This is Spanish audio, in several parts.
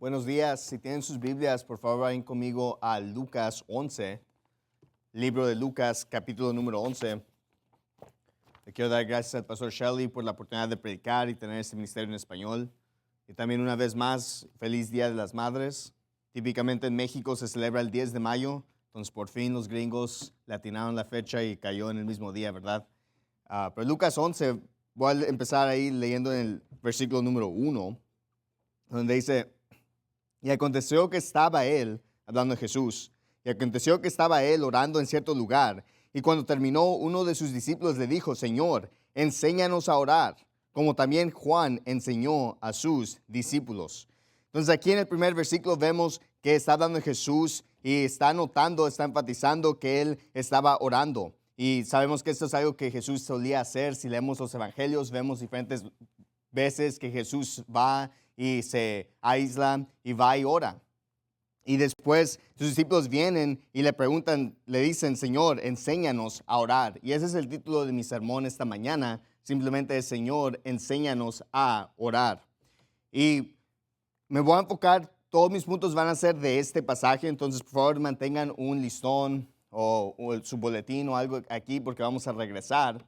Buenos días. Si tienen sus Biblias, por favor, vayan conmigo a Lucas 11, libro de Lucas, capítulo número 11. Le quiero dar gracias al pastor Shelley por la oportunidad de predicar y tener este ministerio en español. Y también una vez más, feliz Día de las Madres. Típicamente en México se celebra el 10 de mayo, entonces por fin los gringos le atinaron la fecha y cayó en el mismo día, ¿verdad? Pero Lucas 11, voy a empezar ahí leyendo en el versículo número 1, donde dice: y aconteció que estaba él, hablando de Jesús, y aconteció que estaba él orando en cierto lugar, y cuando terminó, uno de sus discípulos le dijo: Señor, enséñanos a orar, como también Juan enseñó a sus discípulos. Entonces aquí en el primer versículo vemos que está hablando de Jesús y está notando, está enfatizando que él estaba orando. Y sabemos que esto es algo que Jesús solía hacer. Si leemos los evangelios, vemos diferentes veces que Jesús va y se aísla y va y ora. Y después sus discípulos vienen y le preguntan, le dicen: Señor, enséñanos a orar. Y ese es el título de mi sermón esta mañana. Simplemente es: Señor, enséñanos a orar. Y me voy a enfocar, todos mis puntos van a ser de este pasaje. Entonces, por favor, mantengan un listón o su boletín o algo aquí, porque vamos a regresar.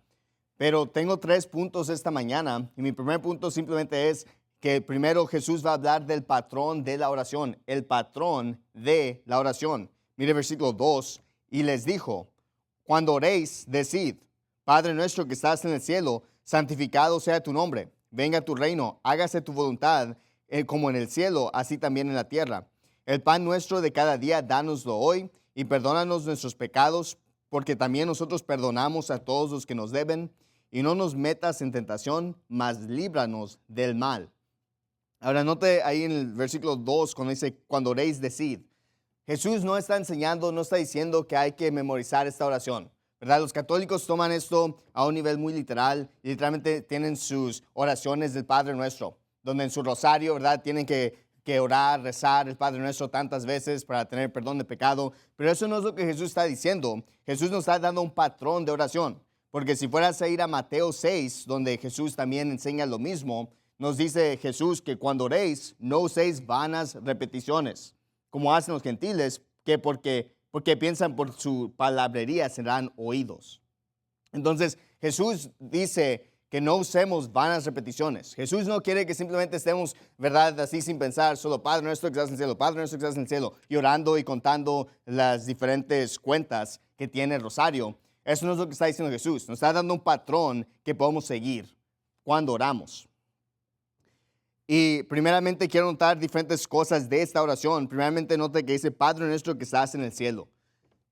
Pero tengo 3 puntos esta mañana. Y mi primer punto simplemente es que primero Jesús va a hablar del patrón de la oración, el patrón de la oración. Mire versículo 2, y les dijo: cuando oréis, decid: Padre nuestro que estás en el cielo, santificado sea tu nombre, venga tu reino, hágase tu voluntad, como en el cielo, así también en la tierra. El pan nuestro de cada día, dánoslo hoy, y perdónanos nuestros pecados, porque también nosotros perdonamos a todos los que nos deben, y no nos metas en tentación, mas líbranos del mal. Ahora note ahí en el versículo 2, cuando dice: cuando oréis, decid. Jesús no está enseñando, no está diciendo que hay que memorizar esta oración, ¿verdad? Los católicos toman esto a un nivel muy literal y literalmente tienen sus oraciones del Padre Nuestro, donde en su rosario, ¿verdad?, tienen que orar, rezar el Padre Nuestro tantas veces para tener perdón de pecado. Pero eso no es lo que Jesús está diciendo. Jesús nos está dando un patrón de oración. Porque si fueras a ir a Mateo 6, donde Jesús también enseña lo mismo, nos dice Jesús que cuando oréis, no uséis vanas repeticiones, como hacen los gentiles, que porque piensan por su palabrería serán oídos. Entonces, Jesús dice que no usemos vanas repeticiones. Jesús no quiere que simplemente estemos, ¿verdad?, así sin pensar, solo Padre nuestro que estás en el cielo, Padre nuestro que estás en el cielo, y orando y contando las diferentes cuentas que tiene el rosario. Eso no es lo que está diciendo Jesús. Nos está dando un patrón que podemos seguir cuando oramos. Y primeramente quiero notar diferentes cosas de esta oración. Primeramente note que dice: Padre nuestro que estás en el cielo.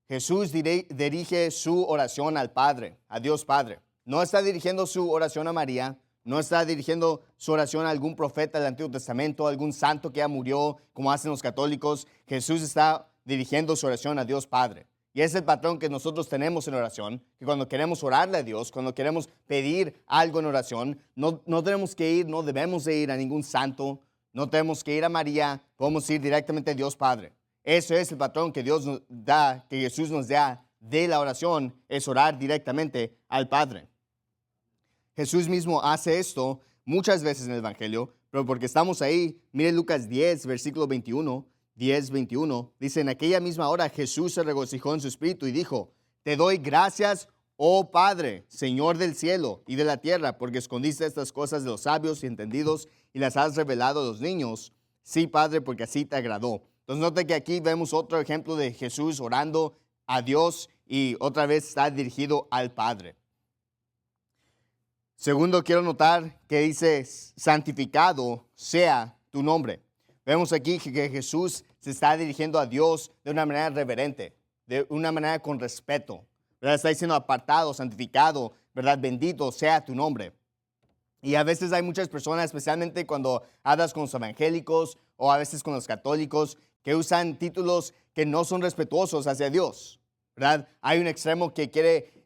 Jesús dirige su oración al Padre, a Dios Padre. No está dirigiendo su oración a María, no está dirigiendo su oración a algún profeta del Antiguo Testamento, algún santo que ya murió, como hacen los católicos. Jesús está dirigiendo su oración a Dios Padre. Y es el patrón que nosotros tenemos en oración, que cuando queremos orarle a Dios, cuando queremos pedir algo en oración, no tenemos que ir, no debemos de ir a ningún santo, no tenemos que ir a María, podemos ir directamente a Dios Padre. Ese es el patrón que Dios nos da, que Jesús nos da de la oración, es orar directamente al Padre. Jesús mismo hace esto muchas veces en el Evangelio, pero porque estamos ahí, mire Lucas 10, versículo 21, 10:21, dice: en aquella misma hora Jesús se regocijó en su espíritu y dijo: te doy gracias, oh Padre, Señor del cielo y de la tierra, porque escondiste estas cosas de los sabios y entendidos y las has revelado a los niños. Sí, Padre, porque así te agradó. Entonces note que aquí vemos otro ejemplo de Jesús orando a Dios y otra vez está dirigido al Padre. Segundo, quiero notar que dice: santificado sea tu nombre. Vemos aquí que Jesús se está dirigiendo a Dios de una manera reverente, de una manera con respeto, ¿verdad? Está diciendo: apartado, santificado, ¿verdad? Bendito sea tu nombre. Y a veces hay muchas personas, especialmente cuando hablas con los evangélicos o a veces con los católicos, que usan títulos que no son respetuosos hacia Dios, ¿verdad? Hay un extremo que quiere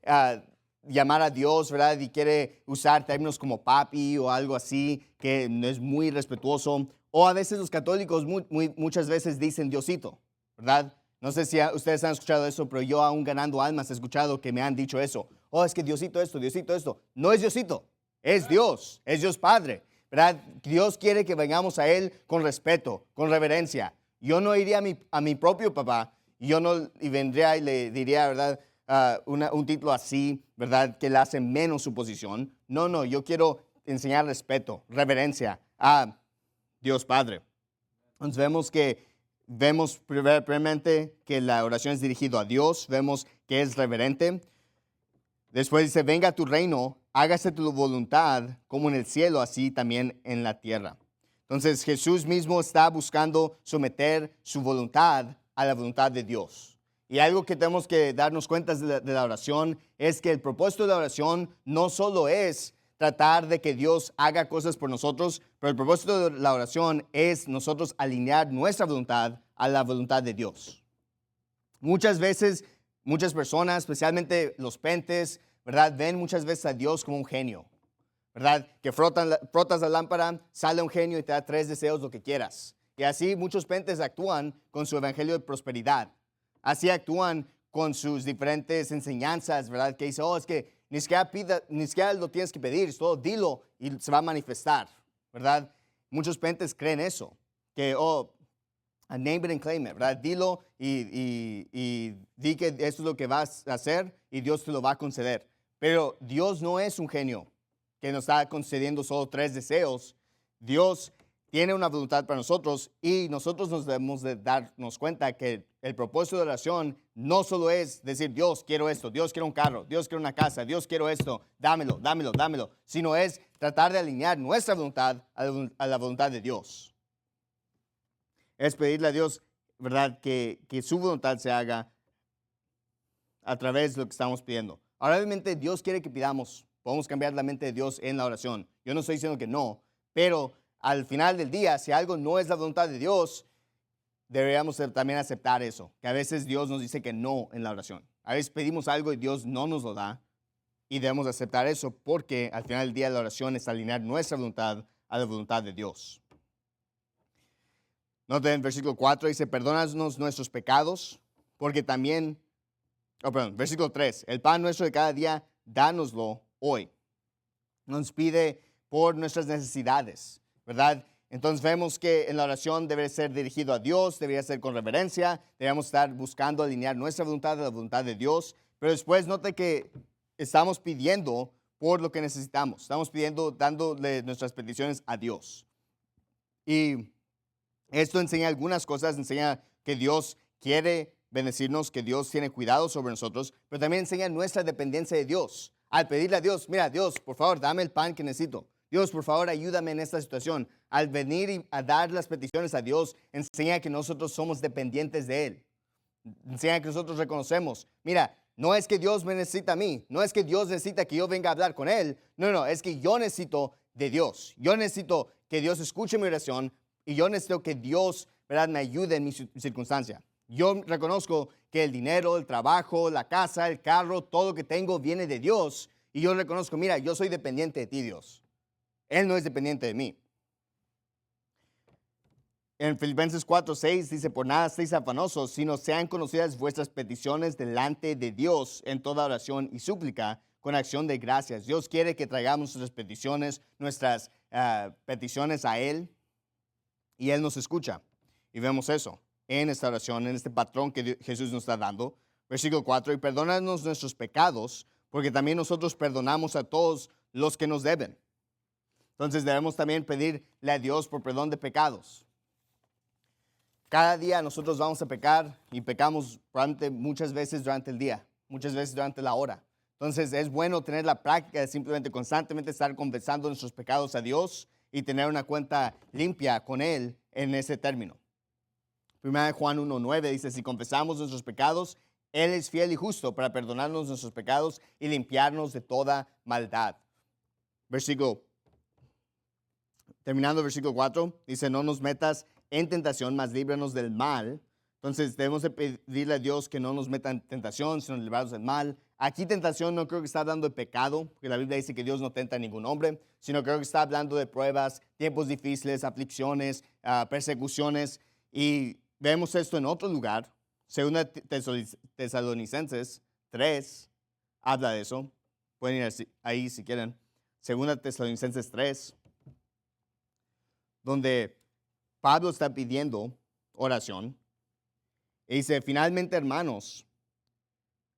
llamar a Dios, ¿verdad?, y quiere usar términos como papi o algo así, que no es muy respetuoso. O a veces los católicos muchas veces dicen Diosito, ¿verdad? No sé si ustedes han escuchado eso, pero yo, aún ganando almas, he escuchado que me han dicho eso. Oh, es que Diosito esto, Diosito esto. No es Diosito, es Dios Padre. ¿verdad? Dios quiere que vengamos a Él con respeto, con reverencia. Yo no iría a mi propio papá, yo no y vendría y le diría, ¿verdad? Un título así, ¿verdad? Que le hace menos su posición. No, no, yo quiero enseñar respeto, reverencia a Dios Padre. Entonces vemos primeramente que la oración es dirigida a Dios, vemos que es reverente. Después dice, venga tu reino, hágase tu voluntad como en el cielo, así también en la tierra. Entonces Jesús mismo está buscando someter su voluntad a la voluntad de Dios. Y algo que tenemos que darnos cuenta de la oración es que el propósito de la oración no solo es tratar de que Dios haga cosas por nosotros, pero el propósito de la oración es nosotros alinear nuestra voluntad a la voluntad de Dios. Muchas veces, muchas personas, especialmente los pentes, ¿verdad? Ven muchas veces a Dios como un genio, ¿verdad? Que frotas la lámpara, sale un genio y te da 3 deseos, lo que quieras. Y así muchos pentes actúan con su evangelio de prosperidad. Así actúan con sus diferentes enseñanzas, ¿verdad? Que dice, oh, es que ni siquiera lo tienes que pedir, solo dilo y se va a manifestar, ¿verdad? Muchos pentes creen eso, que, oh, name it and claim it, ¿verdad? Dilo y di que esto es lo que vas a hacer y Dios te lo va a conceder. Pero Dios no es un genio que nos está concediendo solo 3 deseos. Dios tiene una voluntad para nosotros y nosotros nos debemos de darnos cuenta que el propósito de la oración no solo es decir, Dios, quiero esto, Dios, quiero un carro, Dios, quiero una casa, Dios, quiero esto, dámelo, dámelo, dámelo, sino es tratar de alinear nuestra voluntad a la voluntad de Dios. Es pedirle a Dios, ¿verdad?, que su voluntad se haga a través de lo que estamos pidiendo. Ahora, obviamente, Dios quiere que pidamos. Podemos cambiar la mente de Dios en la oración. Yo no estoy diciendo que no, pero al final del día, si algo no es la voluntad de Dios, deberíamos también aceptar eso, que a veces Dios nos dice que no en la oración. A veces pedimos algo y Dios no nos lo da y debemos aceptar eso porque al final del día la oración es alinear nuestra voluntad a la voluntad de Dios. Noten en versículo 4 dice, perdónanos nuestros pecados, porque también, versículo 3, el pan nuestro de cada día, dánoslo hoy. Nos pide por nuestras necesidades, ¿verdad? Entonces vemos que en la oración debe ser dirigido a Dios, debería ser con reverencia, debemos estar buscando alinear nuestra voluntad a la voluntad de Dios, pero después note que estamos pidiendo por lo que necesitamos, estamos pidiendo, dándole nuestras peticiones a Dios. Y esto enseña algunas cosas, enseña que Dios quiere bendecirnos, que Dios tiene cuidado sobre nosotros, pero también enseña nuestra dependencia de Dios. Al pedirle a Dios, mira, Dios, por favor, dame el pan que necesito. Dios, por favor, ayúdame en esta situación. Al venir y a dar las peticiones a Dios, enseña que nosotros somos dependientes de Él. Enseña que nosotros reconocemos, mira, no es que Dios me necesita a mí, no es que Dios necesita que yo venga a hablar con Él, no, es que yo necesito de Dios. Yo necesito que Dios escuche mi oración y yo necesito que Dios, ¿verdad?, me ayude en mi circunstancia. Yo reconozco que el dinero, el trabajo, la casa, el carro, todo lo que tengo viene de Dios. Y yo reconozco, mira, yo soy dependiente de ti, Dios. Él no es dependiente de mí. En Filipenses 4:6 dice, por nada estéis afanosos, sino sean conocidas vuestras peticiones delante de Dios en toda oración y súplica con acción de gracias. Dios quiere que traigamos nuestras peticiones a Él y Él nos escucha. Y vemos eso en esta oración, en este patrón que Jesús nos está dando. Versículo 4, y perdónanos nuestros pecados, porque también nosotros perdonamos a todos los que nos deben. Entonces debemos también pedirle a Dios por perdón de pecados. Cada día nosotros vamos a pecar y pecamos muchas veces durante el día, muchas veces durante la hora. Entonces es bueno tener la práctica de simplemente constantemente estar confesando nuestros pecados a Dios y tener una cuenta limpia con Él en ese término. 1 Juan 1:9 dice, si confesamos nuestros pecados, Él es fiel y justo para perdonarnos nuestros pecados y limpiarnos de toda maldad. Terminando el versículo 4, dice, no nos metas en tentación, mas líbranos del mal. Entonces debemos de pedirle a Dios que no nos meta en tentación, sino librarnos del mal. Aquí tentación no creo que está hablando de pecado, porque la Biblia dice que Dios no tenta a ningún hombre, sino creo que está hablando de pruebas, tiempos difíciles, aflicciones, persecuciones. Y vemos esto en otro lugar. Segunda Tesalonicenses 3 habla de eso. Pueden ir ahí si quieren. Segunda Tesalonicenses 3. donde Pablo está pidiendo oración. Y dice, finalmente, hermanos,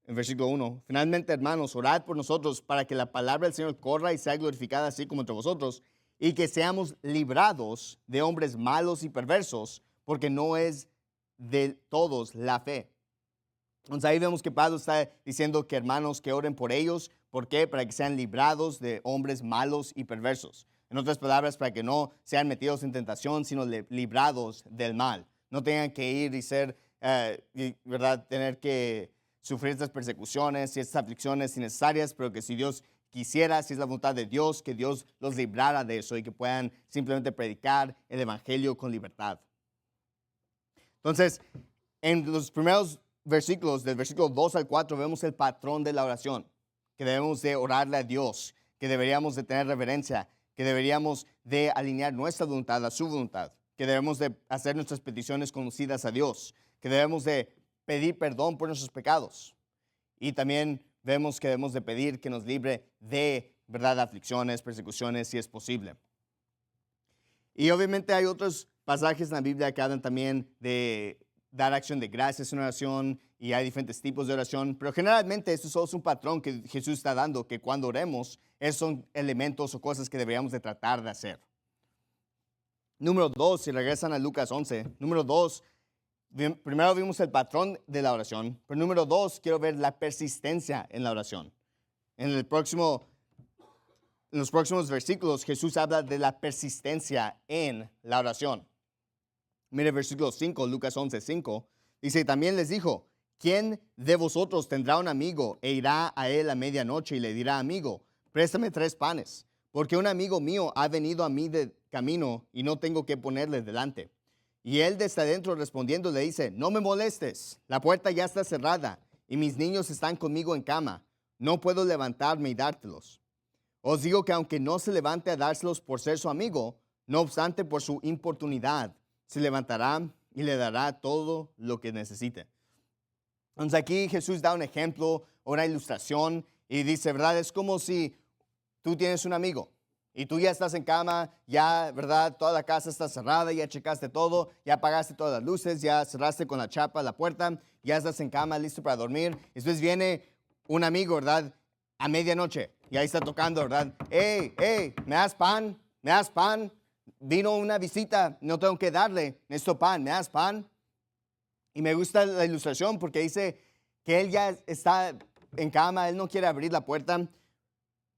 en versículo 1, finalmente, hermanos, orad por nosotros para que la palabra del Señor corra y sea glorificada así como entre vosotros, y que seamos librados de hombres malos y perversos, porque no es de todos la fe. Entonces ahí vemos que Pablo está diciendo que hermanos que oren por ellos. ¿Por qué? Para que sean librados de hombres malos y perversos. En otras palabras, para que no sean metidos en tentación, sino librados del mal. No tengan que ir y ser, ¿verdad? Tener que sufrir estas persecuciones y estas aflicciones innecesarias, pero que si Dios quisiera, si es la voluntad de Dios, que Dios los librara de eso y que puedan simplemente predicar el evangelio con libertad. Entonces, en los primeros versículos, del versículo 2 al 4, vemos el patrón de la oración, que debemos de orarle a Dios, que deberíamos de tener reverencia, que deberíamos de alinear nuestra voluntad a su voluntad, que debemos de hacer nuestras peticiones conocidas a Dios, que debemos de pedir perdón por nuestros pecados. Y también vemos que debemos de pedir que nos libre de, ¿verdad?, aflicciones, persecuciones, si es posible. Y obviamente hay otros pasajes en la Biblia que hablan también de dar acción de gracias en oración, y hay diferentes tipos de oración, pero generalmente esto solo es un patrón que Jesús está dando, que cuando oremos, esos son elementos o cosas que deberíamos de tratar de hacer. Número 2, si regresan a Lucas 11, número 2, primero vimos el patrón de la oración, pero número 2, quiero ver la persistencia en la oración. En los próximos versículos, Jesús habla de la persistencia en la oración. Mire versículo 5, Lucas 11, 5. Dice, también les dijo, ¿quién de vosotros tendrá un amigo e irá a él a medianoche y le dirá, amigo, préstame 3 panes, porque un amigo mío ha venido a mí de camino y no tengo que ponerle delante? Y él desde adentro respondiendo le dice, no me molestes, la puerta ya está cerrada y mis niños están conmigo en cama, no puedo levantarme y dártelos. Os digo que aunque no se levante a dárselos por ser su amigo, no obstante por su importunidad, se levantará y le dará todo lo que necesite. Entonces aquí Jesús da un ejemplo, una ilustración, y dice, ¿verdad? Es como si tú tienes un amigo y tú ya estás en cama, ya, ¿verdad? Toda la casa está cerrada, ya checaste todo, ya apagaste todas las luces, ya cerraste con la chapa la puerta, ya estás en cama, listo para dormir. Después viene un amigo, ¿verdad? A medianoche, y ahí está tocando, ¿verdad? ¡Hey, hey! ¿Me das pan? ¿Me das pan? Vino una visita, no tengo que darle, necesito pan, ¿me das pan? Y me gusta la ilustración porque dice que él ya está en cama, él no quiere abrir la puerta,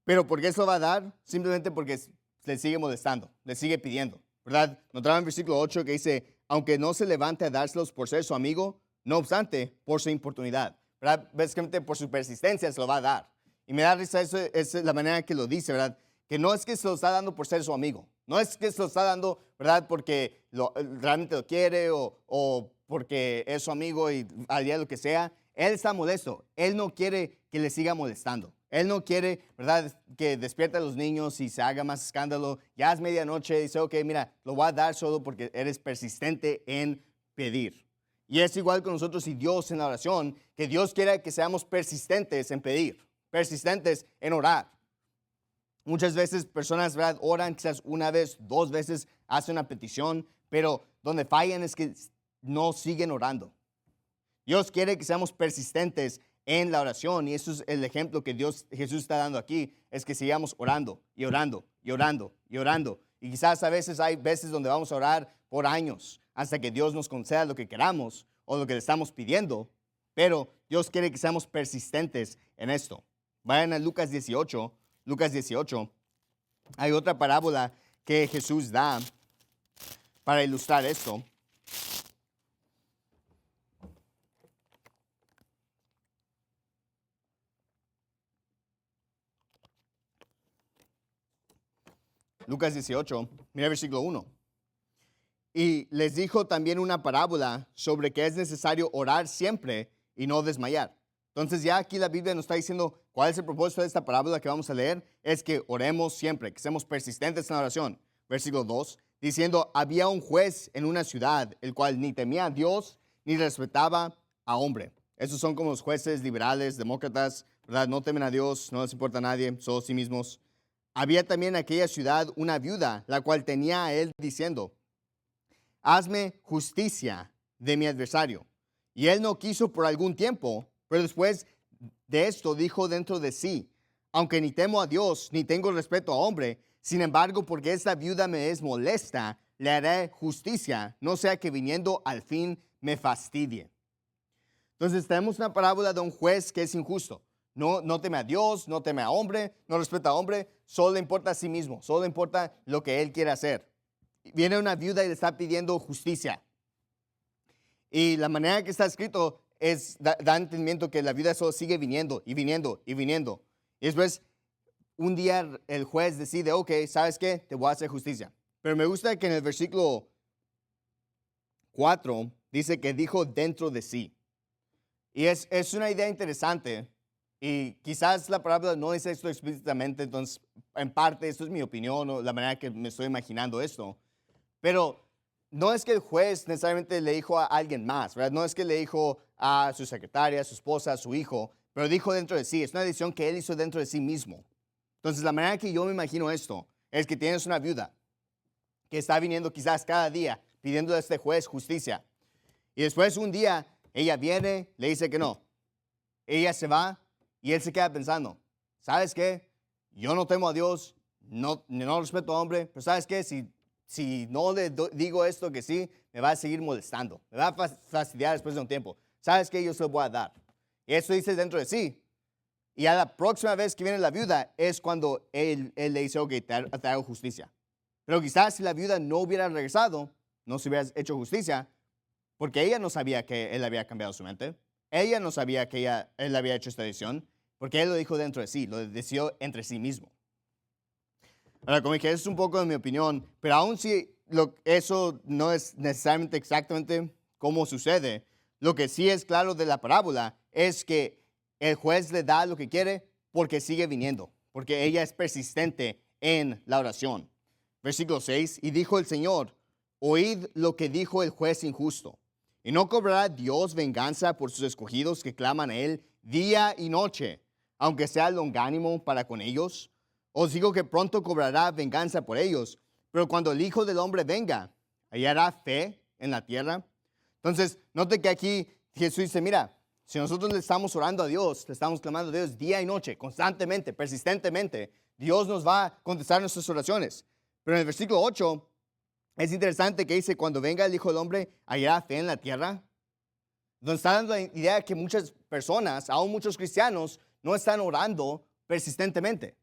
pero ¿por qué se lo va a dar? Simplemente porque le sigue molestando, le sigue pidiendo, ¿verdad? Nos trae en versículo 8 que dice, aunque no se levante a dárselos por ser su amigo, no obstante, por su importunidad, ¿verdad? Básicamente por su persistencia se lo va a dar. Y me da risa, eso es la manera que lo dice, ¿verdad? Que no es que se lo está dando por ser su amigo. No es que se lo está dando, ¿verdad? Porque realmente lo quiere o porque es su amigo y haría lo que sea. Él está molesto. Él no quiere que le siga molestando. Él no quiere, ¿verdad?, que despierte a los niños y se haga más escándalo. Ya es medianoche y dice, ok, mira, lo voy a dar solo porque eres persistente en pedir. Y es igual con nosotros y Dios en la oración, que Dios quiere que seamos persistentes en pedir, persistentes en orar. Muchas veces personas, ¿verdad?, oran quizás una vez, 2 veces, hacen una petición, pero donde fallan es que no siguen orando. Dios quiere que seamos persistentes en la oración, y eso es el ejemplo que Jesús está dando aquí, es que sigamos orando y orando y orando y orando. Y quizás a veces hay veces donde vamos a orar por años hasta que Dios nos conceda lo que queramos o lo que le estamos pidiendo, pero Dios quiere que seamos persistentes en esto. Vayan a Lucas 18. Lucas 18, hay otra parábola que Jesús da para ilustrar esto. Lucas 18, mira el versículo 1. Y les dijo también una parábola sobre que es necesario orar siempre y no desmayar. Entonces ya aquí la Biblia nos está diciendo cuál es el propósito de esta parábola que vamos a leer. Es que oremos siempre, que seamos persistentes en la oración. Versículo 2, diciendo, había un juez en una ciudad, el cual ni temía a Dios ni respetaba a hombre. Esos son como los jueces liberales, demócratas, ¿verdad? No temen a Dios, no les importa a nadie, solo a sí mismos. Había también en aquella ciudad una viuda, la cual tenía a él diciendo, hazme justicia de mi adversario. Y él no quiso por algún tiempo, pero después de esto dijo dentro de sí, aunque ni temo a Dios, ni tengo respeto a hombre, sin embargo, porque esta viuda me es molesta, le haré justicia, no sea que viniendo al fin me fastidie. Entonces tenemos una parábola de un juez que es injusto. No teme a Dios, no teme a hombre, no respeta a hombre, solo le importa a sí mismo, solo le importa lo que él quiere hacer. Viene una viuda y le está pidiendo justicia. Y la manera que está escrito da entendimiento que la viuda solo sigue viniendo y viniendo y viniendo. Y después, un día el juez decide, ok, ¿sabes qué? Te voy a hacer justicia. Pero me gusta que en el versículo 4 dice que dijo dentro de sí. Y es una idea interesante. Y quizás la parábola no dice esto explícitamente, entonces, en parte, esto es mi opinión o la manera que me estoy imaginando esto. Pero no es que el juez necesariamente le dijo a alguien más, ¿verdad? No es que le dijo a su secretaria, a su esposa, a su hijo, pero dijo dentro de sí. Es una decisión que él hizo dentro de sí mismo. Entonces, la manera que yo me imagino esto es que tienes una viuda que está viniendo quizás cada día pidiendo a este juez justicia. Y después un día ella viene, le dice que no. Ella se va y él se queda pensando, ¿sabes qué? Yo no temo a Dios, no respeto a hombre, pero ¿sabes qué? Si no le digo esto que sí, me va a seguir molestando, me va a fastidiar después de un tiempo. ¿Sabes qué? Yo se lo voy a dar. Y eso dice dentro de sí. Y a la próxima vez que viene la viuda es cuando él le dice, ok, te hago justicia. Pero quizás si la viuda no hubiera regresado, no se hubiera hecho justicia, porque ella no sabía que él había cambiado su mente. Ella no sabía que él había hecho esta decisión, porque él lo dijo dentro de sí, lo decidió entre sí mismo. Ahora, como dije, eso es un poco de mi opinión, pero aún si eso no es necesariamente exactamente cómo sucede, lo que sí es claro de la parábola es que el juez le da lo que quiere porque sigue viniendo, porque ella es persistente en la oración. Versículo 6, y dijo el Señor, oíd lo que dijo el juez injusto. ¿Y no cobrará Dios venganza por sus escogidos que claman a Él día y noche, aunque sea longánimo para con ellos? Os digo que pronto cobrará venganza por ellos, pero cuando el Hijo del Hombre venga, ¿hallará fe en la tierra? Entonces, note que aquí Jesús dice, mira, si nosotros le estamos orando a Dios, le estamos clamando a Dios día y noche, constantemente, persistentemente, Dios nos va a contestar nuestras oraciones. Pero en el versículo 8, es interesante que dice, cuando venga el Hijo del Hombre, ¿hallará fe en la tierra? Donde está dando la idea de que muchas personas, aún muchos cristianos, no están orando persistentemente.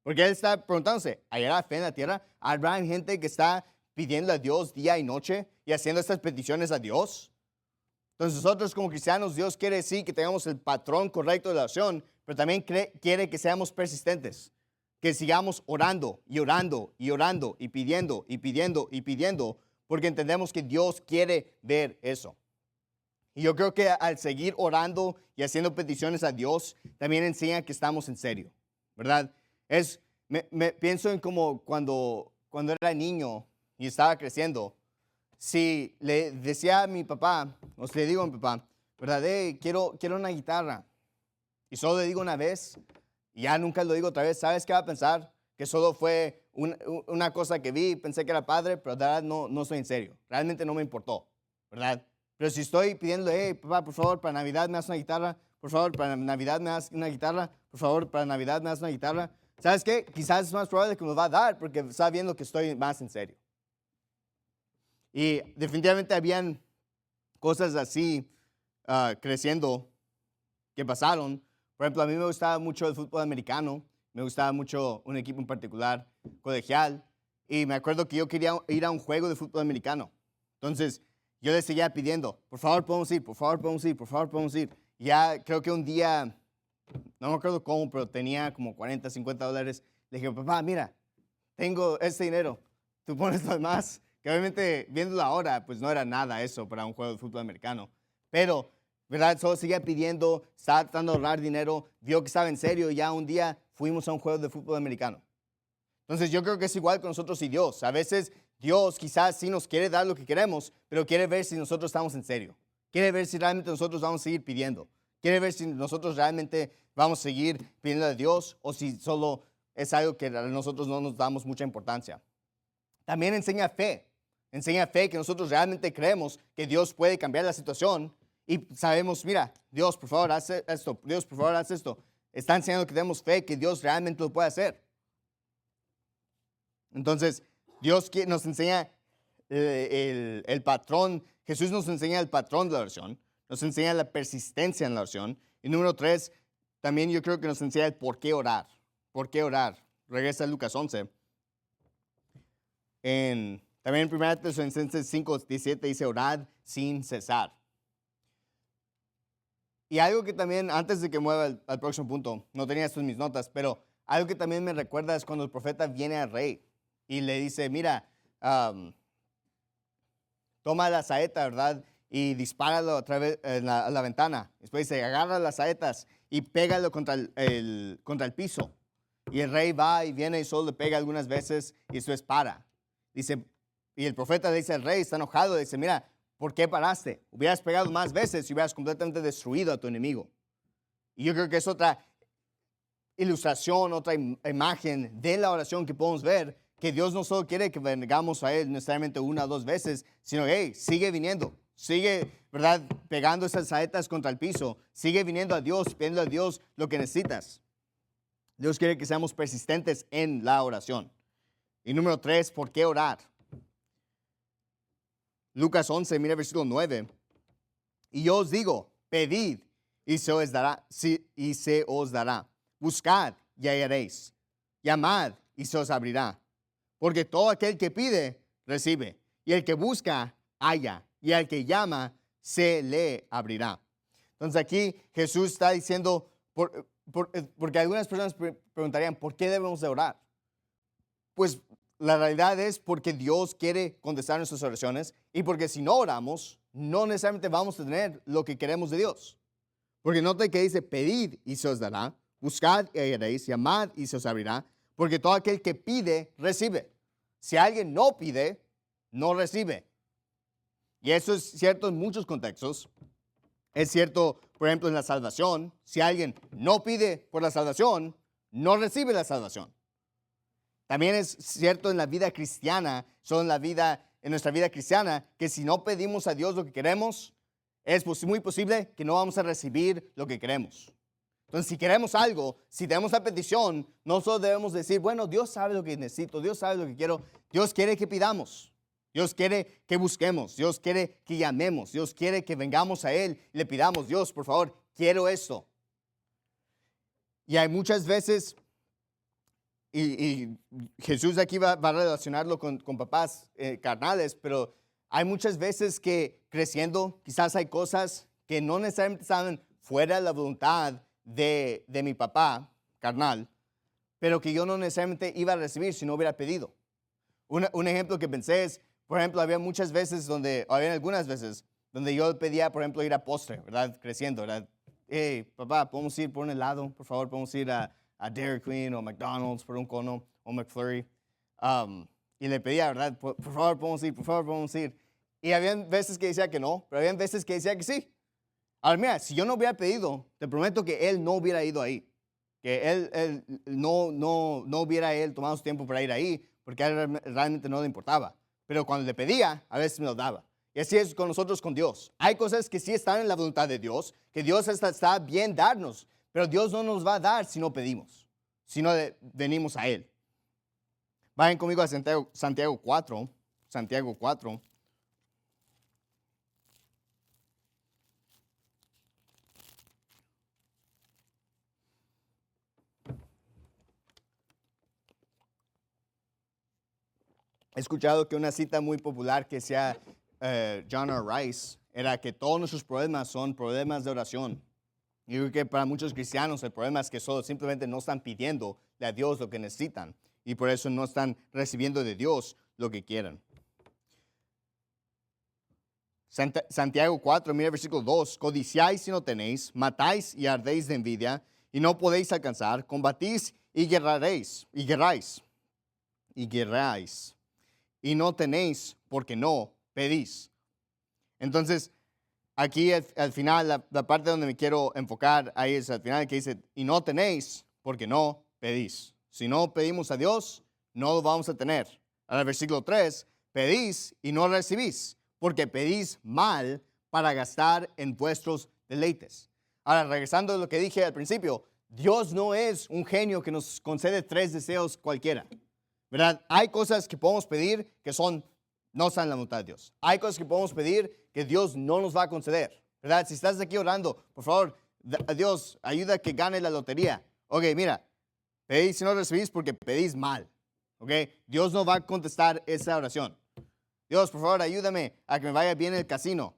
Porque Él está preguntándose, ¿hallará fe en la tierra? ¿Habrá gente que está pidiendo a Dios día y noche y haciendo estas peticiones a Dios? Entonces nosotros como cristianos, Dios quiere sí que tengamos el patrón correcto de la oración, pero también quiere que seamos persistentes. Que sigamos orando y orando y orando y pidiendo y pidiendo y pidiendo, porque entendemos que Dios quiere ver eso. Y yo creo que al seguir orando y haciendo peticiones a Dios, también enseña que estamos en serio, ¿verdad? Pienso en como cuando era niño y estaba creciendo, si le decía a mi papá, o si le digo a mi papá, ¿verdad? Quiero una guitarra, y solo le digo una vez, y ya nunca lo digo otra vez, ¿sabes qué va a pensar? Que solo fue una cosa que vi, pensé que era padre, pero de verdad no estoy en serio. Realmente no me importó, ¿verdad? Pero si estoy pidiéndole, hey, papá, por favor, para Navidad me das una guitarra, por favor, para Navidad me das una guitarra, por favor, para Navidad me das una guitarra, ¿sabes qué? Quizás es más probable que me lo va a dar porque está viendo que estoy más en serio. Y definitivamente habían cosas así creciendo que pasaron. Por ejemplo, a mí me gustaba mucho el fútbol americano, me gustaba mucho un equipo en particular, colegial, y me acuerdo que yo quería ir a un juego de fútbol americano. Entonces, yo le seguía pidiendo, por favor podemos ir, por favor podemos ir, por favor podemos ir. Y ya creo que un día, no me acuerdo cómo, pero tenía como 40, 50 dólares. Le dije, papá, mira, tengo este dinero, tú pones lo demás. Que obviamente, viéndolo ahora, pues no era nada eso para un juego de fútbol americano. Pero ¿verdad? Solo seguía pidiendo, estaba tratando de ahorrar dinero, vio que estaba en serio y ya un día fuimos a un juego de fútbol americano. Entonces yo creo que es igual con nosotros y Dios. A veces Dios quizás sí nos quiere dar lo que queremos, pero quiere ver si nosotros estamos en serio. Quiere ver si realmente nosotros vamos a seguir pidiendo. Quiere ver si nosotros realmente vamos a seguir pidiendo a Dios o si solo es algo que nosotros no nos damos mucha importancia. También enseña fe que nosotros realmente creemos que Dios puede cambiar la situación y sabemos, mira, Dios, por favor, haz esto, Dios, por favor, haz esto. Está enseñando que tenemos fe que Dios realmente lo puede hacer. Entonces, Dios nos enseña el patrón, Jesús nos enseña el patrón de la oración, nos enseña la persistencia en la oración. Y número 3, también yo creo que nos enseña el por qué orar. ¿Por qué orar? Regresa a Lucas 11. También en 1 Tesalonicenses 5:17 dice, orad sin cesar. Y algo que también, antes de que mueva al próximo punto, no tenía esto en mis notas, pero algo que también me recuerda es cuando el profeta viene al rey y le dice, mira, toma la saeta, ¿verdad? Y dispáralo a la ventana. Después dice, agarra las saetas y pégalo contra el piso. Y el rey va y viene y solo le pega algunas veces y después para. Dice, y el profeta le dice al rey, está enojado, dice, mira, ¿por qué paraste? Hubieras pegado más veces y hubieras completamente destruido a tu enemigo. Y yo creo que es otra ilustración, otra imagen de la oración que podemos ver, que Dios no solo quiere que vengamos a Él necesariamente una o dos veces, sino, hey, sigue viniendo, sigue, ¿verdad?, pegando esas saetas contra el piso, sigue viniendo a Dios, pidiendo a Dios lo que necesitas. Dios quiere que seamos persistentes en la oración. Y número 3, ¿por qué orar? Lucas 11, mira versículo 9. Y yo os digo, pedid y se os dará. Buscad y hallaréis. Llamad y se os abrirá. Porque todo aquel que pide, recibe. Y el que busca, halla. Y al que llama, se le abrirá. Entonces aquí Jesús está diciendo, porque algunas personas preguntarían, ¿por qué debemos de orar? Pues la realidad es porque Dios quiere contestar nuestras oraciones y porque si no oramos, no necesariamente vamos a tener lo que queremos de Dios. Porque nota que dice, pedid y se os dará, buscad y hallaréis, llamad y se os abrirá, porque todo aquel que pide, recibe. Si alguien no pide, no recibe. Y eso es cierto en muchos contextos. Es cierto, por ejemplo, en la salvación. Si alguien no pide por la salvación, no recibe la salvación. También es cierto en la vida cristiana, en nuestra vida cristiana, que si no pedimos a Dios lo que queremos, es muy posible que no vamos a recibir lo que queremos. Entonces, si queremos algo, si tenemos la petición, no solo debemos decir, bueno, Dios sabe lo que necesito, Dios sabe lo que quiero. Dios quiere que pidamos, Dios quiere que busquemos, Dios quiere que llamemos, Dios quiere que vengamos a Él y le pidamos, Dios, por favor, quiero esto. Y hay muchas veces... Y Jesús aquí va a relacionarlo con papás carnales, pero hay muchas veces que creciendo quizás hay cosas que no necesariamente estaban fuera de la voluntad de mi papá carnal, pero que yo no necesariamente iba a recibir si no hubiera pedido. Un ejemplo que pensé es, por ejemplo, había algunas veces donde yo pedía, por ejemplo, ir a postre, ¿verdad? Creciendo, ¿verdad? Hey, papá, ¿podemos ir por un helado? Por favor, ¿podemos ir a Dairy Queen o McDonald's por un cono o McFlurry? Y le pedía, ¿verdad? Por favor, podemos ir. Y había veces que decía que no, pero había veces que decía que sí. Ahora, mira, si yo no hubiera pedido, te prometo que él no hubiera ido ahí. Que él no hubiera él tomado su tiempo para ir ahí, porque a él realmente no le importaba. Pero cuando le pedía, a veces me lo daba. Y así es con nosotros, con Dios. Hay cosas que sí están en la voluntad de Dios, que Dios está bien darnos, pero Dios no nos va a dar si no pedimos, si no venimos a Él. Vayan conmigo a Santiago 4. Santiago 4. He escuchado que una cita muy popular que sea John R. Rice era que todos nuestros problemas son problemas de oración. Y creo que para muchos cristianos el problema es que solo simplemente no están pidiendo a Dios lo que necesitan y por eso no están recibiendo de Dios lo que quieren. Santiago 4, mira el versículo 2. Codiciáis y no tenéis, matáis y ardéis de envidia y no podéis alcanzar, combatís y guerráis. Y no tenéis porque no pedís. Entonces, aquí al final, la parte donde me quiero enfocar ahí es al final que dice, y no tenéis porque no pedís. Si no pedimos a Dios, no lo vamos a tener. Ahora, versículo 3, pedís y no recibís, porque pedís mal para gastar en vuestros deleites. Ahora, regresando a lo que dije al principio, Dios no es un genio que nos concede 3 deseos cualquiera, ¿verdad? Hay cosas que podemos pedir que no están en la voluntad de Dios. Hay cosas que podemos pedir que Dios no nos va a conceder, ¿verdad? Si estás aquí orando, por favor, Dios, ayuda a que gane la lotería. Ok, mira, pedís y no recibís porque pedís mal, ¿ok? Dios no va a contestar esa oración. Dios, por favor, ayúdame a que me vaya bien en el casino.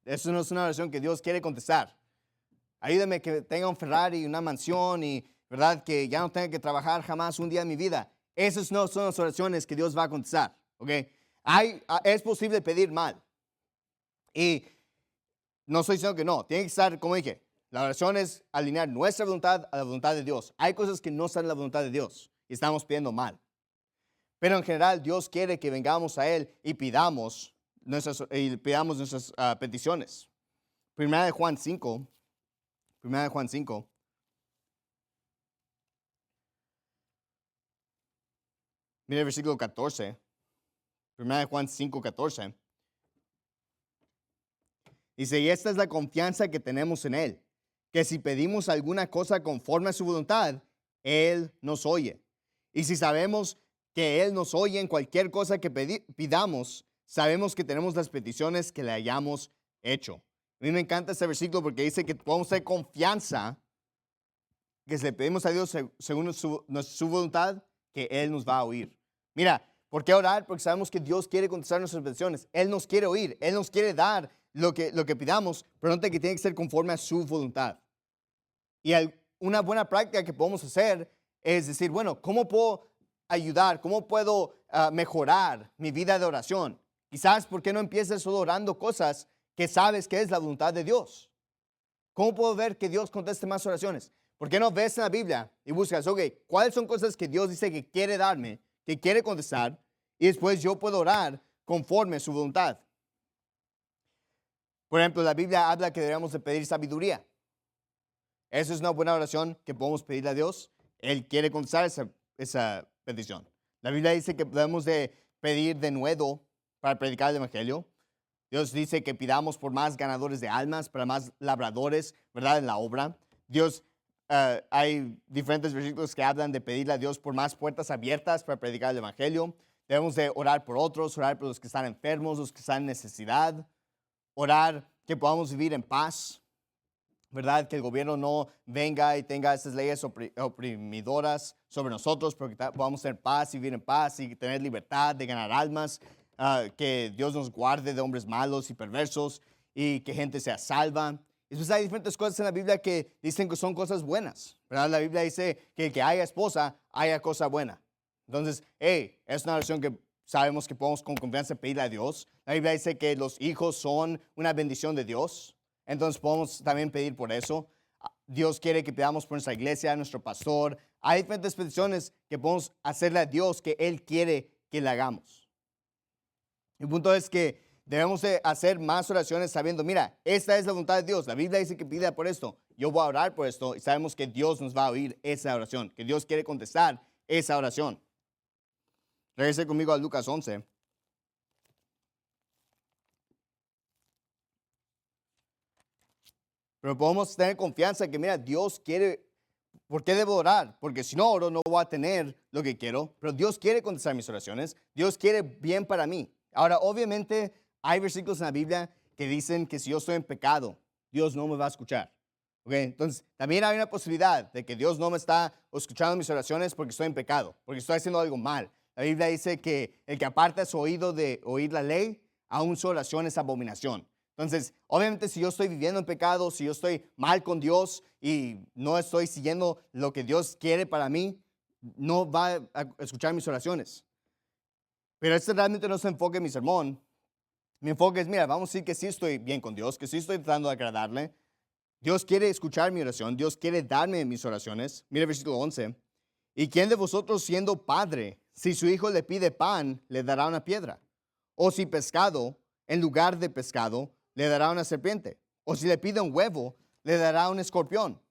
Eso no es una oración que Dios quiere contestar. Ayúdame a que tenga un Ferrari, una mansión y, ¿verdad? Que ya no tenga que trabajar jamás un día en mi vida. Esas no son las oraciones que Dios va a contestar, ¿ok? Es posible pedir mal. Y no estoy diciendo que no. Tiene que estar, como dije, la oración es alinear nuestra voluntad a la voluntad de Dios. Hay cosas que no están en la voluntad de Dios y estamos pidiendo mal. Pero en general, Dios quiere que vengamos a Él y pidamos nuestras peticiones. Primera de Juan 5. Mira el versículo 14. Primera de Juan 5, 14. Dice, y esta es la confianza que tenemos en Él, que si pedimos alguna cosa conforme a su voluntad, Él nos oye. Y si sabemos que Él nos oye en cualquier cosa que pidamos, sabemos que tenemos las peticiones que le hayamos hecho. A mí me encanta este versículo porque dice que podemos tener confianza que si le pedimos a Dios según su voluntad, que Él nos va a oír. Mira, ¿por qué orar? Porque sabemos que Dios quiere contestar nuestras peticiones. Él nos quiere oír, Él nos quiere dar lo que pidamos, pero nota que tiene que ser conforme a su voluntad. Y una buena práctica que podemos hacer es decir, bueno, ¿cómo puedo ayudar? ¿Cómo puedo mejorar mi vida de oración? Quizás, ¿por qué no empiezas solo orando cosas que sabes que es la voluntad de Dios? ¿Cómo puedo ver que Dios conteste más oraciones? ¿Por qué no ves en la Biblia y buscas, ok, cuáles son cosas que Dios dice que quiere darme, que quiere contestar, y después yo puedo orar conforme a su voluntad? Por ejemplo, la Biblia habla que debemos de pedir sabiduría. Esa es una buena oración que podemos pedirle a Dios. Él quiere contestar esa petición. La Biblia dice que debemos de pedir denuedo para predicar el Evangelio. Dios dice que pidamos por más ganadores de almas, para más labradores, ¿verdad? En la obra. Hay diferentes versículos que hablan de pedirle a Dios por más puertas abiertas para predicar el Evangelio. Debemos de orar por otros, orar por los que están enfermos, los que están en necesidad. Orar que podamos vivir en paz, ¿verdad? Que el gobierno no venga y tenga estas leyes oprimidoras sobre nosotros, pero que podamos tener paz y vivir en paz y tener libertad de ganar almas. Que Dios nos guarde de hombres malos y perversos y que gente sea salva. Después hay diferentes cosas en la Biblia que dicen que son cosas buenas, ¿verdad? La Biblia dice que el que haya esposa, haya cosa buena. Entonces, es una oración que sabemos que podemos con confianza pedirle a Dios. La Biblia dice que los hijos son una bendición de Dios. Entonces podemos también pedir por eso. Dios quiere que pidamos por nuestra iglesia, nuestro pastor. Hay diferentes peticiones que podemos hacerle a Dios que Él quiere que le hagamos. El punto es que debemos de hacer más oraciones sabiendo, mira, esta es la voluntad de Dios. La Biblia dice que pida por esto. Yo voy a orar por esto y sabemos que Dios nos va a oír esa oración, que Dios quiere contestar esa oración. Regrese conmigo a Lucas 11. Pero podemos tener confianza que, mira, Dios quiere. ¿Por qué debo orar? Porque si no oro, no voy a tener lo que quiero. Pero Dios quiere contestar mis oraciones. Dios quiere bien para mí. Ahora, obviamente, hay versículos en la Biblia que dicen que si yo estoy en pecado, Dios no me va a escuchar. ¿Okay? Entonces, también hay una posibilidad de que Dios no me está escuchando mis oraciones porque estoy en pecado, porque estoy haciendo algo mal. La Biblia dice que el que aparta su oído de oír la ley, aún su oración es abominación. Entonces, obviamente, si yo estoy viviendo en pecado, si yo estoy mal con Dios y no estoy siguiendo lo que Dios quiere para mí, no va a escuchar mis oraciones. Pero este realmente no es el enfoque de mi sermón. Mi enfoque es, mira, vamos a decir que sí estoy bien con Dios, que sí estoy tratando de agradarle. Dios quiere escuchar mi oración, Dios quiere darme mis oraciones. Mira el versículo 11. ¿Y quién de vosotros siendo padre, si su hijo le pide pan, le dará una piedra? O si pescado, en lugar de pescado, le dará una serpiente. O si le pide un huevo, le dará un escorpión.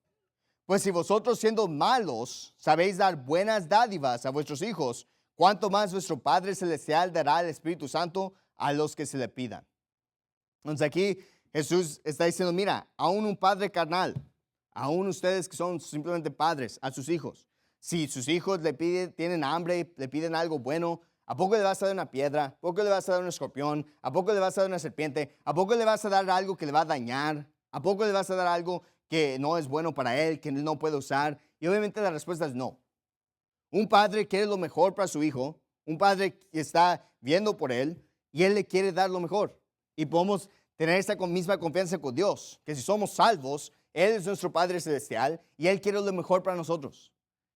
Pues si vosotros siendo malos sabéis dar buenas dádivas a vuestros hijos, ¿cuánto más vuestro Padre Celestial dará el Espíritu Santo a los que se le pidan? Entonces aquí Jesús está diciendo, mira, aún un padre carnal, aún ustedes que son simplemente padres a sus hijos, si sus hijos tienen hambre, le piden algo bueno, ¿a poco le vas a dar una piedra? ¿A poco le vas a dar un escorpión? ¿A poco le vas a dar una serpiente? ¿A poco le vas a dar algo que le va a dañar? ¿A poco le vas a dar algo que no es bueno para él, que él no puede usar? Y obviamente la respuesta es no. Un padre quiere lo mejor para su hijo, un padre que está viendo por él y él le quiere dar lo mejor. Y podemos tener esa misma confianza con Dios, que si somos salvos, Él es nuestro Padre Celestial y Él quiere lo mejor para nosotros.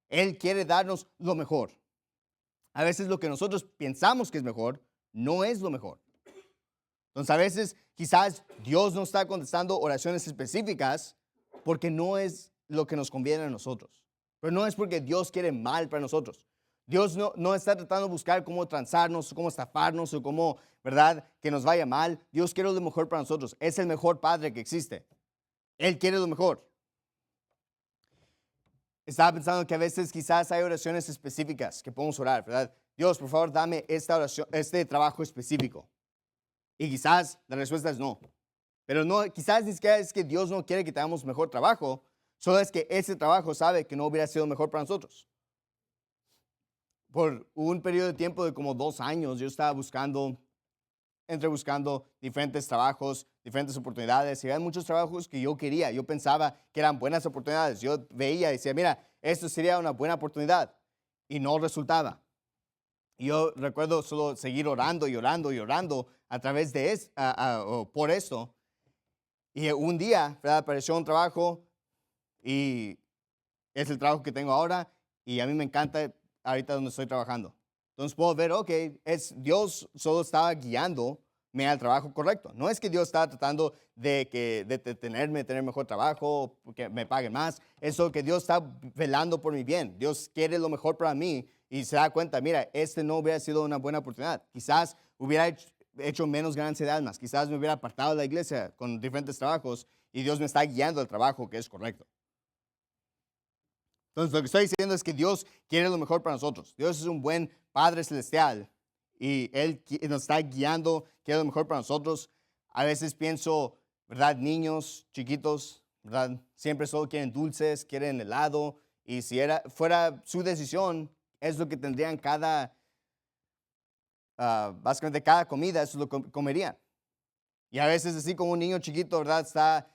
Él quiere darnos lo mejor. A veces lo que nosotros pensamos que es mejor, no es lo mejor. Entonces a veces quizás Dios no está contestando oraciones específicas porque no es lo que nos conviene a nosotros. Pero no es porque Dios quiere mal para nosotros. Dios no está tratando de buscar cómo transarnos, cómo estafarnos o cómo, ¿verdad?, que nos vaya mal. Dios quiere lo mejor para nosotros. Es el mejor Padre que existe. Él quiere lo mejor. Estaba pensando que a veces quizás hay oraciones específicas que podemos orar, ¿verdad? Dios, por favor, dame esta oración, este trabajo específico. Y quizás la respuesta es no. Pero no, quizás ni siquiera es que Dios no quiere que tengamos mejor trabajo, solo es que ese trabajo sabe que no hubiera sido mejor para nosotros. Por un periodo de tiempo de como 2 años, yo estaba buscando diferentes trabajos, diferentes oportunidades. Y había muchos trabajos que yo quería. Yo pensaba que eran buenas oportunidades. Yo veía y decía, mira, esto sería una buena oportunidad. Y no resultaba. Y yo recuerdo solo seguir orando y orando y orando a través de por esto. Y un día, ¿verdad?, apareció un trabajo y es el trabajo que tengo ahora. Y a mí me encanta ahorita donde estoy trabajando. Entonces puedo ver, ok, Dios solo estaba guiándome al trabajo correcto. No es que Dios estaba tratando de tener mejor trabajo, que me paguen más. Es solo que Dios está velando por mi bien. Dios quiere lo mejor para mí y se da cuenta, mira, no hubiera sido una buena oportunidad. Quizás hubiera hecho menos ganancia de almas. Quizás me hubiera apartado de la iglesia con diferentes trabajos y Dios me está guiando al trabajo que es correcto. Entonces, lo que estoy diciendo es que Dios quiere lo mejor para nosotros. Dios es un buen Padre Celestial y Él nos está guiando, quiere lo mejor para nosotros. A veces pienso, ¿verdad? Niños chiquitos, ¿verdad? Siempre solo quieren dulces, quieren helado. Y si fuera su decisión, es lo que tendrían básicamente cada comida, eso es lo que comerían. Y a veces así como un niño chiquito, ¿verdad? Está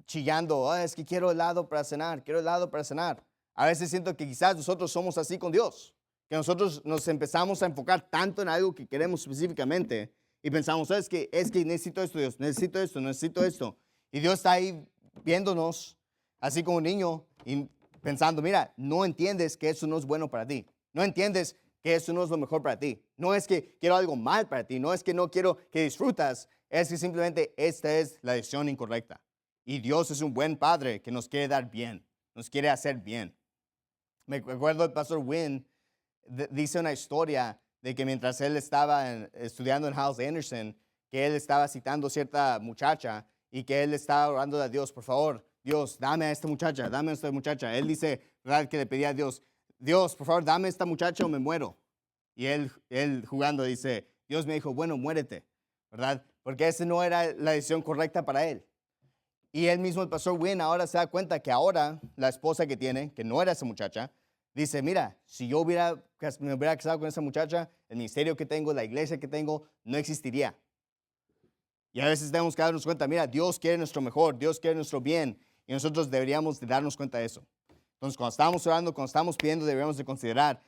chillando, oh, es que quiero helado para cenar, quiero helado para cenar. A veces siento que quizás nosotros somos así con Dios, que nosotros nos empezamos a enfocar tanto en algo que queremos específicamente y pensamos, es que necesito esto, Dios, necesito esto, necesito esto. Y Dios está ahí viéndonos así como un niño y pensando, mira, no entiendes que eso no es bueno para ti. No entiendes que eso no es lo mejor para ti. No es que quiero algo mal para ti, no es que no quiero que disfrutas, es que simplemente esta es la decisión incorrecta. Y Dios es un buen Padre que nos quiere dar bien, nos quiere hacer bien. Me acuerdo el pastor Wynn dice una historia de que mientras él estaba estudiando en House Anderson, que él estaba citando cierta muchacha y que él estaba orando a Dios, por favor, Dios, dame a esta muchacha, dame a esta muchacha. Él dice, ¿verdad?, que le pedía a Dios, Dios, por favor, dame a esta muchacha o me muero. Y él jugando dice, Dios me dijo, bueno, muérete, ¿verdad? Porque esa no era la decisión correcta para él. Y él mismo, el pastor Wynn, ahora se da cuenta que ahora la esposa que tiene, que no era esa muchacha, dice, mira, si yo me hubiera casado con esa muchacha, el ministerio que tengo, la iglesia que tengo, no existiría. Y a veces tenemos que darnos cuenta, mira, Dios quiere nuestro mejor, Dios quiere nuestro bien, y nosotros deberíamos de darnos cuenta de eso. Entonces, cuando estamos orando, cuando estamos pidiendo, deberíamos de considerar,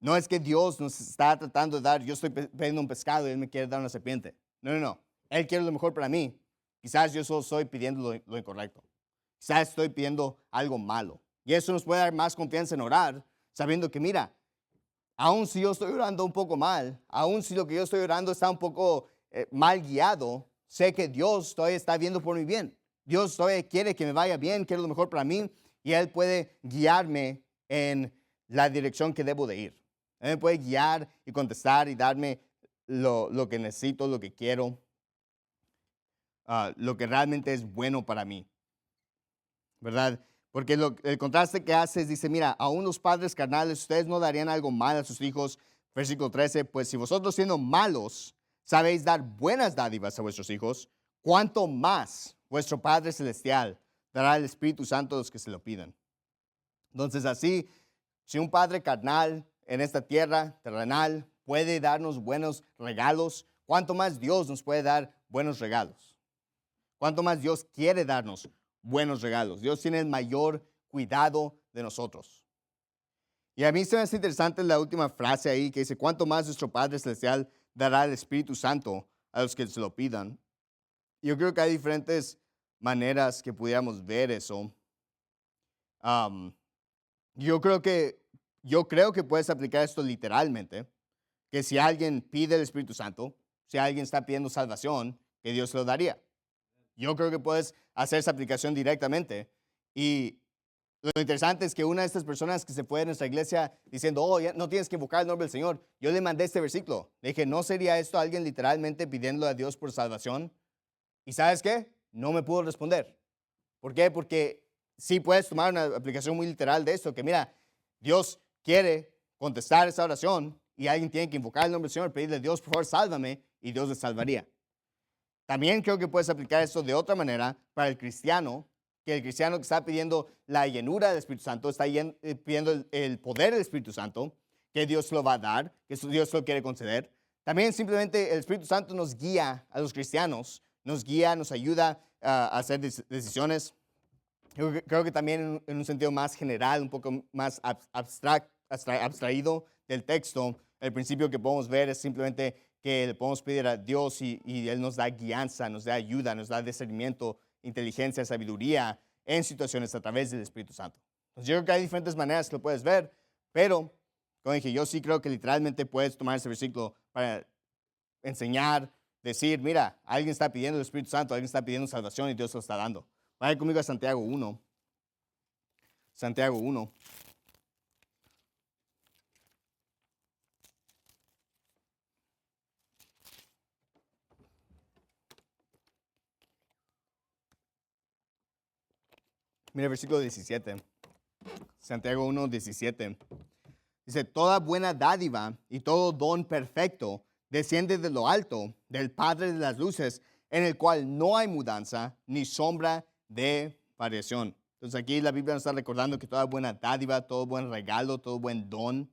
no es que Dios nos está tratando de dar, yo estoy pidiendo un pescado y Él me quiere dar una serpiente. No. Él quiere lo mejor para mí. Quizás yo solo estoy pidiendo lo incorrecto. Quizás estoy pidiendo algo malo. Y eso nos puede dar más confianza en orar, sabiendo que, mira, aun si yo estoy orando un poco mal, aun si lo que yo estoy orando está un poco mal guiado, sé que Dios todavía está viendo por mi bien. Dios todavía quiere que me vaya bien, quiere lo mejor para mí, y Él puede guiarme en la dirección que debo de ir. Él me puede guiar y contestar y darme lo que necesito, lo que quiero. Lo que realmente es bueno para mí, ¿verdad? Porque el contraste que hace es, dice, mira, aún los padres carnales, ustedes no darían algo mal a sus hijos. Versículo 13, pues si vosotros siendo malos sabéis dar buenas dádivas a vuestros hijos, ¿cuánto más vuestro Padre Celestial dará el Espíritu Santo a los que se lo pidan? Entonces así, si un padre carnal en esta tierra terrenal puede darnos buenos regalos, ¿cuánto más Dios nos puede dar buenos regalos? ¿Cuánto más Dios quiere darnos buenos regalos? Dios tiene el mayor cuidado de nosotros. Y a mí se me hace interesante la última frase ahí que dice, ¿cuánto más nuestro Padre Celestial dará el Espíritu Santo a los que se lo pidan? Yo creo que hay diferentes maneras que pudiéramos ver eso. Um, yo creo que puedes aplicar esto literalmente, que si alguien pide el Espíritu Santo, si alguien está pidiendo salvación, que Dios se lo daría. Yo creo que puedes hacer esa aplicación directamente. Y lo interesante es que una de estas personas que se fue de nuestra iglesia diciendo, oh, ya no tienes que invocar el nombre del Señor, yo le mandé este versículo. Le dije, ¿no sería esto alguien literalmente pidiendo a Dios por salvación? ¿Y sabes qué? No me pudo responder. ¿Por qué? Porque sí puedes tomar una aplicación muy literal de esto, que mira, Dios quiere contestar esa oración y alguien tiene que invocar el nombre del Señor, pedirle a Dios, por favor, sálvame, y Dios le salvaría. También creo que puedes aplicar esto de otra manera para el cristiano, que el cristiano que está pidiendo la llenura del Espíritu Santo, está pidiendo el poder del Espíritu Santo, que Dios lo va a dar, que Dios lo quiere conceder. También simplemente el Espíritu Santo nos guía a los cristianos, nos guía, nos ayuda a hacer decisiones. Creo que también en un sentido más general, un poco más abstraído del texto, el principio que podemos ver es simplemente que le podemos pedir a Dios y Él nos da guianza, nos da ayuda, nos da discernimiento, inteligencia, sabiduría en situaciones a través del Espíritu Santo. Entonces yo creo que hay diferentes maneras que lo puedes ver, pero, como dije, yo sí creo que literalmente puedes tomar ese versículo para enseñar, decir, mira, alguien está pidiendo el Espíritu Santo, alguien está pidiendo salvación y Dios lo está dando. Vayan conmigo a Santiago 1. Santiago 1. Mira el versículo 17. Santiago 1, 17. Dice, toda buena dádiva y todo don perfecto desciende de lo alto, del Padre de las luces, en el cual no hay mudanza ni sombra de variación. Entonces aquí la Biblia nos está recordando que toda buena dádiva, todo buen regalo, todo buen don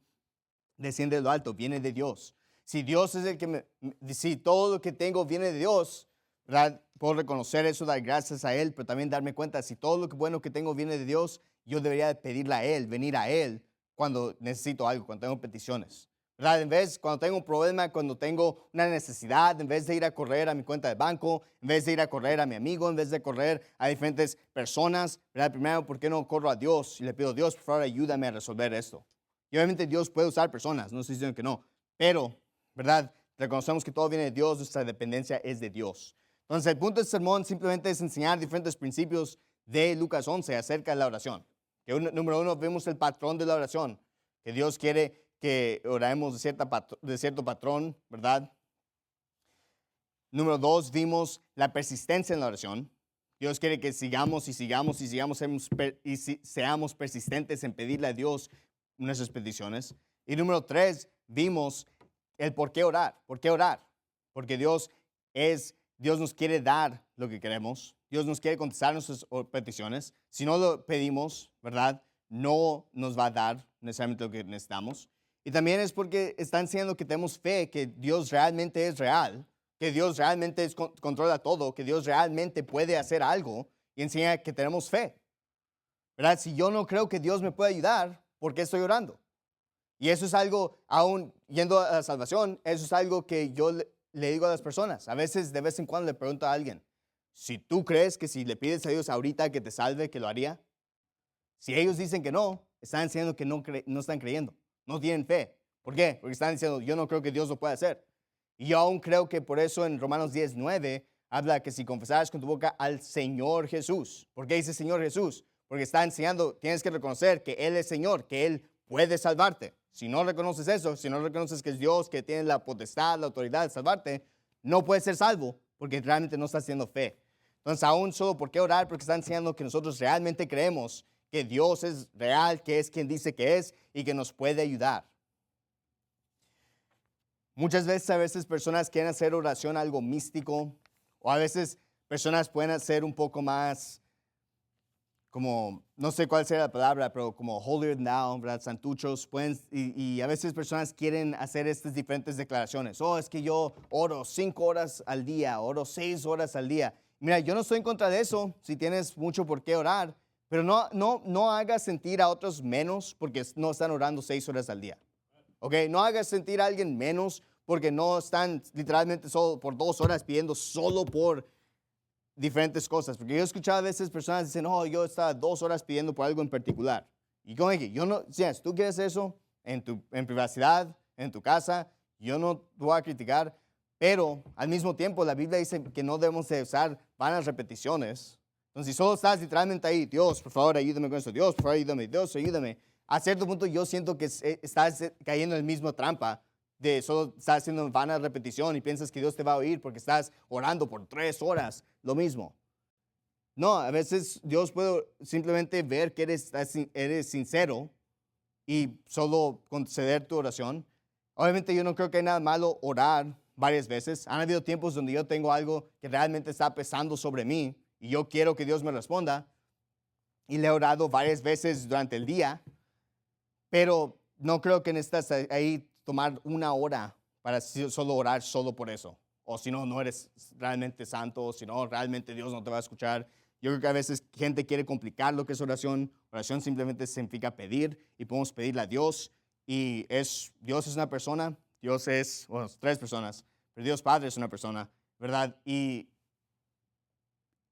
desciende de lo alto, viene de Dios. Si Dios es el que si todo lo que tengo viene de Dios, ¿verdad? Puedo reconocer eso, dar gracias a Él, pero también darme cuenta, si todo lo bueno que tengo viene de Dios, yo debería pedirle a Él, venir a Él cuando necesito algo, cuando tengo peticiones. ¿Verdad? En vez, cuando tengo un problema, cuando tengo una necesidad, en vez de ir a correr a mi cuenta de banco, en vez de ir a correr a mi amigo, en vez de correr a diferentes personas, ¿verdad? Primero, ¿por qué no corro a Dios y le pido, Dios, por favor, ayúdame a resolver esto? Y obviamente Dios puede usar personas, no estoy diciendo que no, pero, ¿verdad? Reconocemos que todo viene de Dios, nuestra dependencia es de Dios. Entonces, el punto de este sermón simplemente es enseñar diferentes principios de Lucas 11 acerca de la oración. Que número uno, vemos el patrón de la oración, que Dios quiere que oremos de cierto patrón, ¿verdad? Número dos, vimos la persistencia en la oración. Dios quiere que sigamos y sigamos y sigamos y seamos persistentes en pedirle a Dios nuestras peticiones. Y número tres, vimos el por qué orar. ¿Por qué orar? Porque Dios nos quiere dar lo que queremos. Dios nos quiere contestar nuestras peticiones. Si no lo pedimos, ¿verdad? No nos va a dar necesariamente lo que necesitamos. Y también es porque está enseñando que tenemos fe, que Dios realmente es real, que Dios realmente controla todo, que Dios realmente puede hacer algo y enseña que tenemos fe. ¿Verdad? Si yo no creo que Dios me puede ayudar, ¿por qué estoy orando? Y eso es algo, aún yendo a la salvación, eso es algo que yo le digo a las personas. A veces, de vez en cuando, le pregunto a alguien, si tú crees que si le pides a Dios ahorita que te salve, que lo haría. Si ellos dicen que no, están diciendo que no están creyendo, no tienen fe. ¿Por qué? Porque están diciendo, yo no creo que Dios lo pueda hacer. Y yo aún creo que por eso en Romanos 10:9 habla que si confesaras con tu boca al Señor Jesús. ¿Por qué dice Señor Jesús? Porque está enseñando, tienes que reconocer que Él es Señor, que Él puede salvarte. Si no reconoces eso, si no reconoces que es Dios, que tiene la potestad, la autoridad de salvarte, no puedes ser salvo porque realmente no estás haciendo fe. Entonces, aún solo, ¿por qué orar? Porque está enseñando que nosotros realmente creemos que Dios es real, que es quien dice que es y que nos puede ayudar. Muchas veces, a veces personas quieren hacer oración algo místico, o a veces personas pueden hacer un poco más como, no sé cuál sea la palabra, pero como holier than thou, ¿verdad? Santuchos, y a veces personas quieren hacer estas diferentes declaraciones. Oh, es que yo oro 5 horas al día, oro 6 horas al día. Mira, yo no estoy en contra de eso, si tienes mucho por qué orar, pero no hagas sentir a otros menos porque no están orando 6 horas al día. ¿Ok? No hagas sentir a alguien menos porque no están literalmente solo por 2 horas pidiendo solo por diferentes cosas. Porque yo he escuchado a veces personas dicen, oh, yo estaba 2 horas pidiendo por algo en particular. Y como dije, yo no, si tú quieres eso en privacidad, en tu casa, yo no te voy a criticar, pero al mismo tiempo la Biblia dice que no debemos de usar vanas repeticiones. Entonces, si solo estás literalmente ahí, Dios, por favor, ayúdame con esto, Dios, por favor, ayúdame, Dios, ayúdame. A cierto punto yo siento que estás cayendo en la misma trampa de solo estás haciendo vana repetición y piensas que Dios te va a oír porque estás orando por 3 horas, lo mismo. No, a veces Dios puede simplemente ver que eres sincero y solo conceder tu oración. Obviamente yo no creo que hay nada malo orar varias veces. Han habido tiempos donde yo tengo algo que realmente está pesando sobre mí y yo quiero que Dios me responda y le he orado varias veces durante el día, pero no creo que necesitas ahí tomar 1 hora para solo orar solo por eso. O si no, no eres realmente santo, o si no, realmente Dios no te va a escuchar. Yo creo que a veces gente quiere complicar lo que es oración. Oración simplemente significa pedir y podemos pedirle a Dios. Y Dios es una persona, Dios es, bueno, 3 personas, pero Dios Padre es una persona, ¿verdad? Y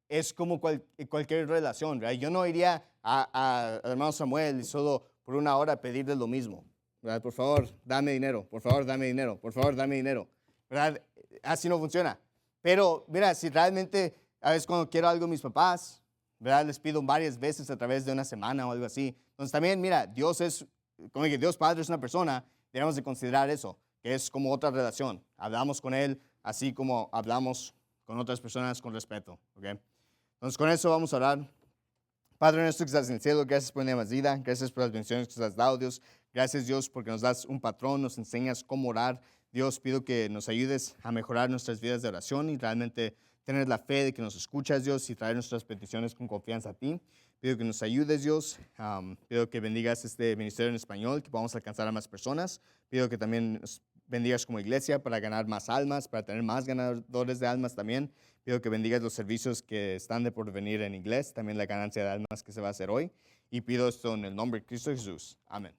es como cualquier relación, ¿verdad? Yo no iría a hermano Samuel y solo por 1 hora pedirle lo mismo, ¿verdad? Por favor, dame dinero, por favor, dame dinero, por favor, dame dinero, ¿verdad? Así no funciona. Pero, mira, si realmente, a veces cuando quiero algo a mis papás, ¿verdad? Les pido varias veces a través de una semana o algo así. Entonces también, mira, Dios es, como que Dios Padre es una persona, debemos de considerar eso, que es como otra relación. Hablamos con Él así como hablamos con otras personas con respeto, ¿ok? Entonces, con eso vamos a orar. Padre nuestro que estás en el cielo, gracias por la vida, gracias por las bendiciones que nos has dado, Dios. Gracias, Dios, porque nos das un patrón, nos enseñas cómo orar. Dios, pido que nos ayudes a mejorar nuestras vidas de oración y realmente tener la fe de que nos escuchas, Dios, y traer nuestras peticiones con confianza a ti. Pido que nos ayudes, Dios. Pido que bendigas este ministerio en español, que podamos alcanzar a más personas. Pido que también nos bendigas como iglesia para ganar más almas, para tener más ganadores de almas también. Pido que bendigas los servicios que están de por venir en inglés, también la ganancia de almas que se va a hacer hoy. Y pido esto en el nombre de Cristo Jesús. Amén.